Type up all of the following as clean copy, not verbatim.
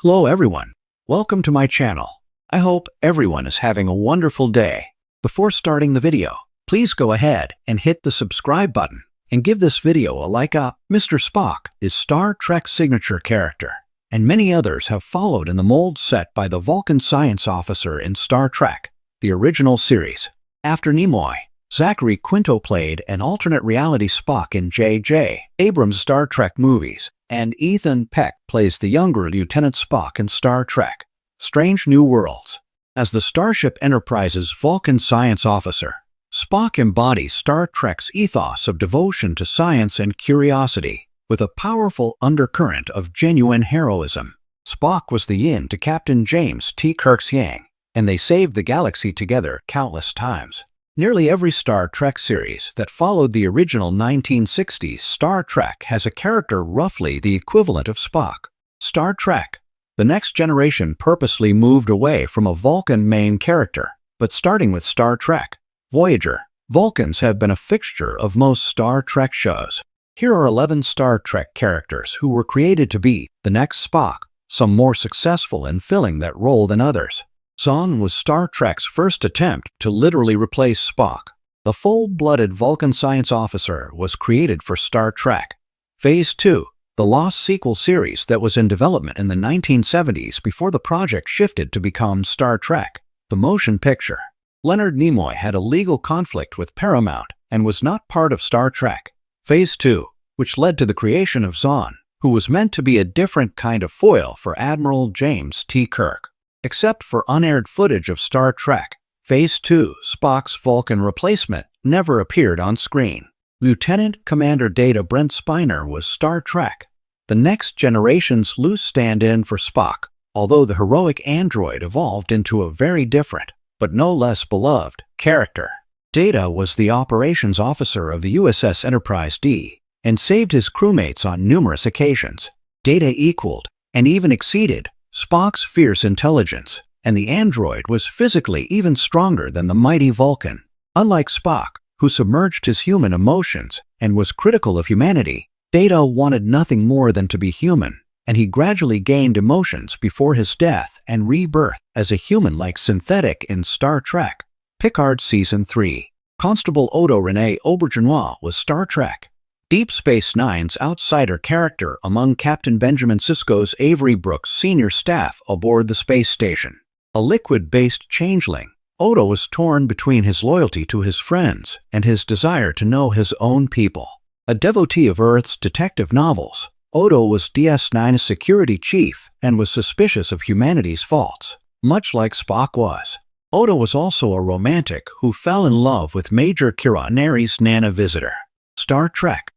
Hello everyone, welcome to my channel. I hope everyone is having a wonderful day. Before starting the video, please go ahead and hit the subscribe button and give this video a like up. Mr. Spock is Star Trek's signature character, and many others have followed in the mold set by the Vulcan science officer in Star Trek, the original series. After Nimoy, Zachary Quinto played an alternate reality Spock in J.J. Abrams' Star Trek movies, and Ethan Peck plays the younger Lieutenant Spock in Star Trek: Strange New Worlds. As the Starship Enterprise's Vulcan science officer, Spock embodies Star Trek's ethos of devotion to science and curiosity, with a powerful undercurrent of genuine heroism. Spock was the yin to Captain James T. Kirk's yang, and they saved the galaxy together countless times. Nearly every Star Trek series that followed the original 1960s Star Trek has a character roughly the equivalent of Spock. Star Trek: The Next Generation purposely moved away from a Vulcan main character, but starting with Star Trek Voyager, Vulcans have been a fixture of most Star Trek shows. Here are 11 Star Trek characters who were created to be the next Spock, some more successful in filling that role than others. Zahn was Star Trek's first attempt to literally replace Spock. The full-blooded Vulcan science officer was created for Star Trek Phase 2, the Lost sequel series that was in development in the 1970s before the project shifted to become Star Trek, the motion picture. Leonard Nimoy had a legal conflict with Paramount and was not part of Star Trek Phase 2, which led to the creation of Zahn, who was meant to be a different kind of foil for Admiral James T. Kirk. Except for unaired footage of Star Trek Phase 2, Spock's Vulcan replacement never appeared on screen. Lieutenant Commander Data Brent Spiner was Star Trek The Next Generation's loose stand-in for Spock, although the heroic android evolved into a very different, but no less beloved, character. Data was the operations officer of the USS Enterprise D and saved his crewmates on numerous occasions. Data equaled, and even exceeded, Spock's fierce intelligence, and the android was physically even stronger than the mighty Vulcan. Unlike Spock, who submerged his human emotions and was critical of humanity, Data wanted nothing more than to be human, and he gradually gained emotions before his death and rebirth as a human-like synthetic in Star Trek Picard Season 3. Constable Odo René Auberjonois was Star Trek Deep Space Nine's outsider character among Captain Benjamin Sisko's Avery Brooks' senior staff aboard the space station. A liquid-based changeling, Odo was torn between his loyalty to his friends and his desire to know his own people. A devotee of Earth's detective novels, Odo was DS9's security chief and was suspicious of humanity's faults, much like Spock was. Odo was also a romantic who fell in love with Major Kira Neri's Nana visitor. Star Trek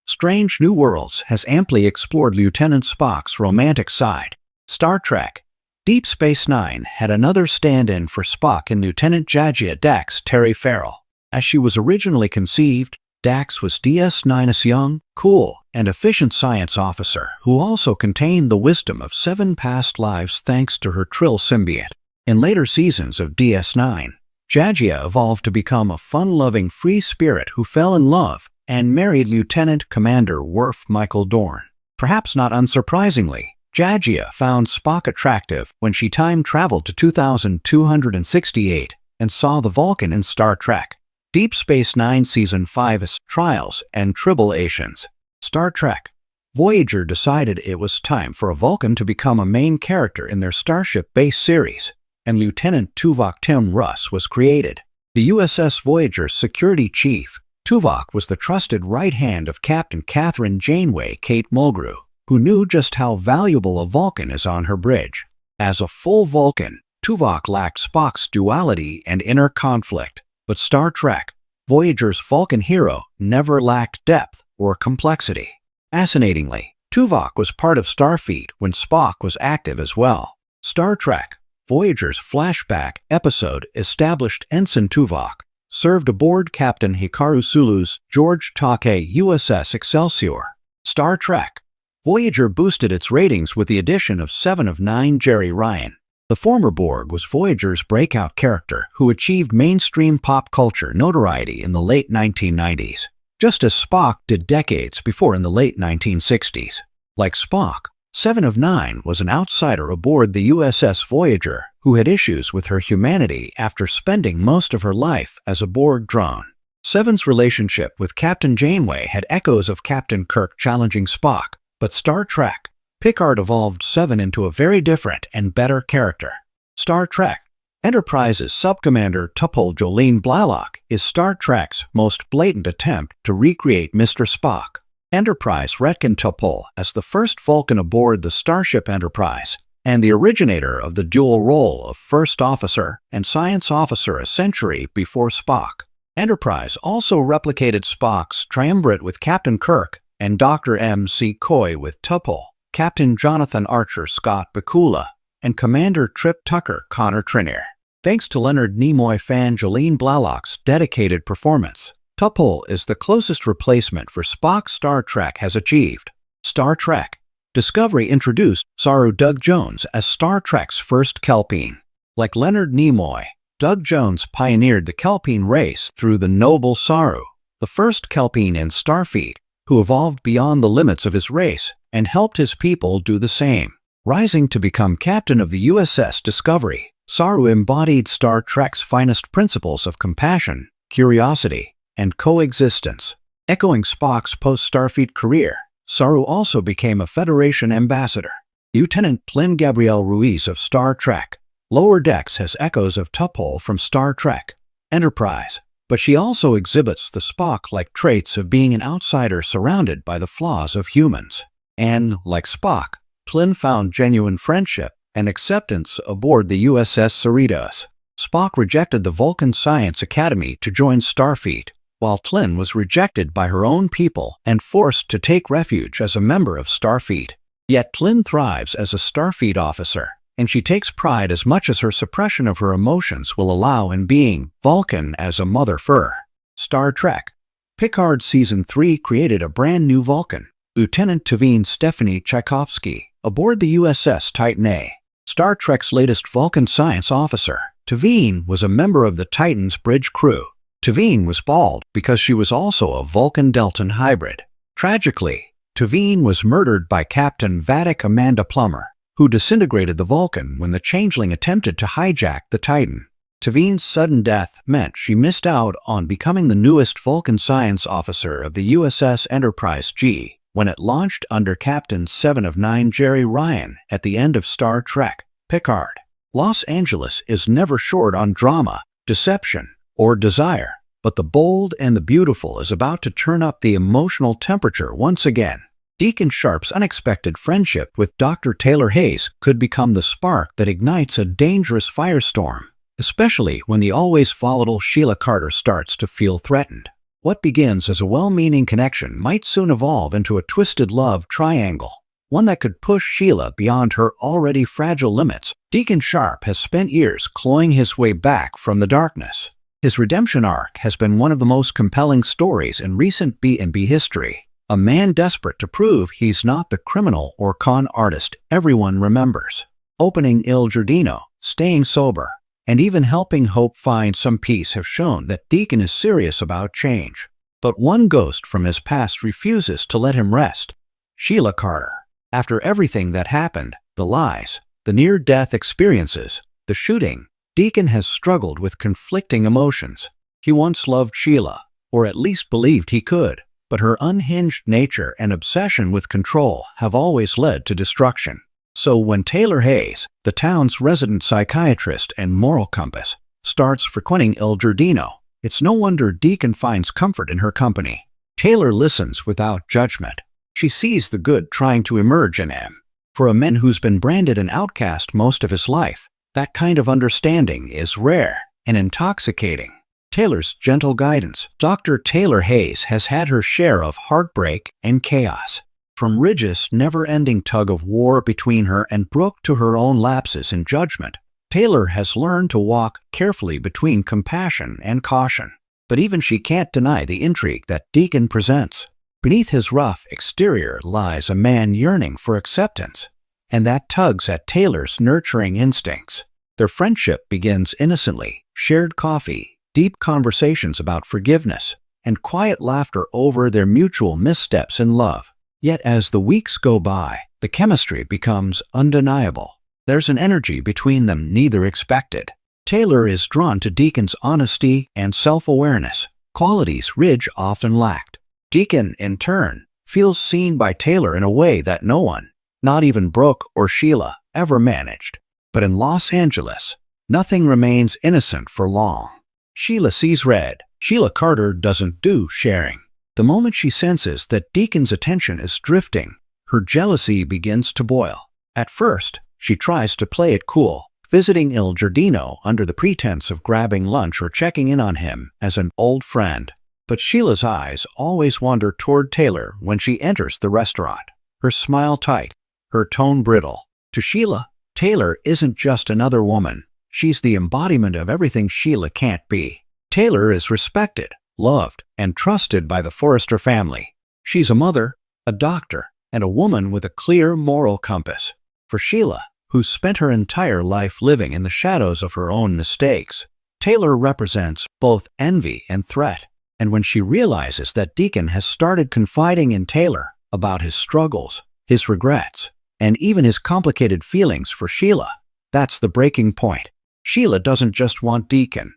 Strange New Worlds has amply explored Lieutenant Spock's romantic side. Star Trek Deep Space Nine had another stand-in for Spock in Lieutenant Jadzia Dax Terry Farrell. As she was originally conceived, Dax was DS9's young, cool, and efficient science officer who also contained the wisdom of 7 past lives thanks to her Trill symbiote. In later seasons of DS9, Jadzia evolved to become a fun-loving free spirit who fell in love and married Lieutenant Commander Worf Michael Dorn. Perhaps not unsurprisingly, Jadzia found Spock attractive when she time-traveled to 2268 and saw the Vulcan in Star Trek Deep Space Nine Season 5's Trials and Tribulations. Star Trek Voyager decided it was time for a Vulcan to become a main character in their Starship-based series, and Lieutenant Tuvok Tim Russ was created. The USS Voyager's security chief, Tuvok was the trusted right hand of Captain Catherine Janeway Kate Mulgrew, who knew just how valuable a Vulcan is on her bridge. As a full Vulcan, Tuvok lacked Spock's duality and inner conflict, but Star Trek Voyager's Vulcan hero never lacked depth or complexity. Fascinatingly, Tuvok was part of Starfleet when Spock was active as well. Star Trek Voyager's flashback episode established Ensign Tuvok served aboard Captain Hikaru Sulu's George Takei USS Excelsior. Star Trek Voyager boosted its ratings with the addition of 7 of 9 Jerry Ryan. The former Borg was Voyager's breakout character who achieved mainstream pop culture notoriety in the late 1990s, just as Spock did decades before in the late 1960s. Like Spock, Seven of Nine was an outsider aboard the USS Voyager who had issues with her humanity after spending most of her life as a Borg drone. Seven's relationship with Captain Janeway had echoes of Captain Kirk challenging Spock, but Star Trek, Picard evolved Seven into a very different and better character. Star Trek Enterprise's subcommander T'Pol Jolene Blalock is Star Trek's most blatant attempt to recreate Mr. Spock. Enterprise reckoned T'Pol as the first Vulcan aboard the Starship Enterprise and the originator of the dual role of First Officer and Science Officer a century before Spock. Enterprise also replicated Spock's triumvirate with Captain Kirk and Dr. McCoy with T'Pol, Captain Jonathan Archer Scott Bakula, and Commander Trip Tucker Connor Trinneer. Thanks to Leonard Nimoy fan Jolene Blalock's dedicated performance, T'Pol is the closest replacement for Spock Star Trek has achieved. Star Trek Discovery introduced Saru Doug Jones as Star Trek's first Kelpine. Like Leonard Nimoy, Doug Jones pioneered the Kelpine race through the noble Saru, the first Kelpine in Starfleet, who evolved beyond the limits of his race and helped his people do the same. Rising to become captain of the USS Discovery, Saru embodied Star Trek's finest principles of compassion, curiosity, and coexistence. Echoing Spock's post-Starfleet career, Saru also became a Federation ambassador. Lieutenant Plynn Gabriel Ruiz of Star Trek Lower Decks has echoes of T'Pol from Star Trek Enterprise, but she also exhibits the Spock-like traits of being an outsider surrounded by the flaws of humans. And, like Spock, Plynn found genuine friendship and acceptance aboard the USS Cerritos. Spock rejected the Vulcan Science Academy to join Starfleet, while Plynn was rejected by her own people and forced to take refuge as a member of Starfleet. Yet Plynn thrives as a Starfleet officer, and she takes pride as much as her suppression of her emotions will allow in being Vulcan as a mother fur. Star Trek Picard Season 3 created a brand new Vulcan, Lieutenant Tavine Stephanie Tchaikovsky, aboard the USS Titan A. Star Trek's latest Vulcan science officer, Tavine was a member of the Titan's bridge crew. Tavine was bald because she was also a Vulcan-Deltan hybrid. Tragically, Tavine was murdered by Captain Vadic Amanda Plummer, who disintegrated the Vulcan when the changeling attempted to hijack the Titan. Tavine's sudden death meant she missed out on becoming the newest Vulcan science officer of the USS Enterprise G when it launched under Captain 7 of 9 Jerry Ryan at the end of Star Trek Picard. Los Angeles is never short on drama, deception, or desire, but the bold and the beautiful is about to turn up the emotional temperature once again. Deacon Sharp's unexpected friendship with Dr. Taylor Hayes could become the spark that ignites a dangerous firestorm, especially when the always volatile Sheila Carter starts to feel threatened. What begins as a well-meaning connection might soon evolve into a twisted love triangle, one that could push Sheila beyond her already fragile limits. Deacon Sharp has spent years clawing his way back from the darkness. His redemption arc has been one of the most compelling stories in recent B&B history. A man desperate to prove he's not the criminal or con artist everyone remembers. Opening Il Giardino, staying sober, and even helping Hope find some peace have shown that Deacon is serious about change. But one ghost from his past refuses to let him rest: Sheila Carter. After everything that happened, the lies, the near-death experiences, the shooting, Deacon has struggled with conflicting emotions. He once loved Sheila, or at least believed he could, but her unhinged nature and obsession with control have always led to destruction. So when Taylor Hayes, the town's resident psychiatrist and moral compass, starts frequenting Il Giardino, it's no wonder Deacon finds comfort in her company. Taylor listens without judgment. She sees the good trying to emerge in him. For a man who's been branded an outcast most of his life, that kind of understanding is rare and intoxicating. Taylor's gentle guidance. Dr. Taylor Hayes has had her share of heartbreak and chaos. From Ridge's never-ending tug-of-war between her and Brooke to her own lapses in judgment, Taylor has learned to walk carefully between compassion and caution. But even she can't deny the intrigue that Deacon presents. Beneath his rough exterior lies a man yearning for acceptance, and that tugs at Taylor's nurturing instincts. Their friendship begins innocently: shared coffee, deep conversations about forgiveness, and quiet laughter over their mutual missteps in love. Yet as the weeks go by, The chemistry becomes undeniable. There's an energy between them neither expected. Taylor is drawn to Deacon's honesty and self-awareness, qualities Ridge often lacked. Deacon, in turn, feels seen by Taylor in a way that no one, not even Brooke or Sheila, ever managed. But in Los Angeles, nothing remains innocent for long. Sheila sees red. Sheila Carter doesn't do sharing. The moment she senses that Deacon's attention is drifting, her jealousy begins to boil. At first, she tries to play it cool, visiting Il Giardino under the pretense of grabbing lunch or checking in on him as an old friend. But Sheila's eyes always wander toward Taylor when she enters the restaurant, her smile tight, her tone brittle. To Sheila, Taylor isn't just another woman. She's the embodiment of everything Sheila can't be. Taylor is respected, loved, and trusted by the Forrester family. She's a mother, a doctor, and a woman with a clear moral compass. For Sheila, who's spent her entire life living in the shadows of her own mistakes, Taylor represents both envy and threat. And when she realizes that Deacon has started confiding in Taylor about his struggles, his regrets, and even his complicated feelings for Sheila, that's the breaking point. Sheila doesn't just want Deacon.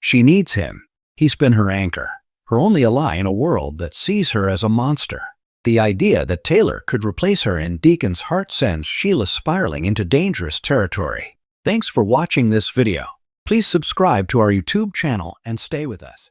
She needs him. He's been her anchor, her only ally in a world that sees her as a monster. The idea that Taylor could replace her in Deacon's heart sends Sheila spiraling into dangerous territory. Thanks for watching this video. Please subscribe to our YouTube channel and stay with us.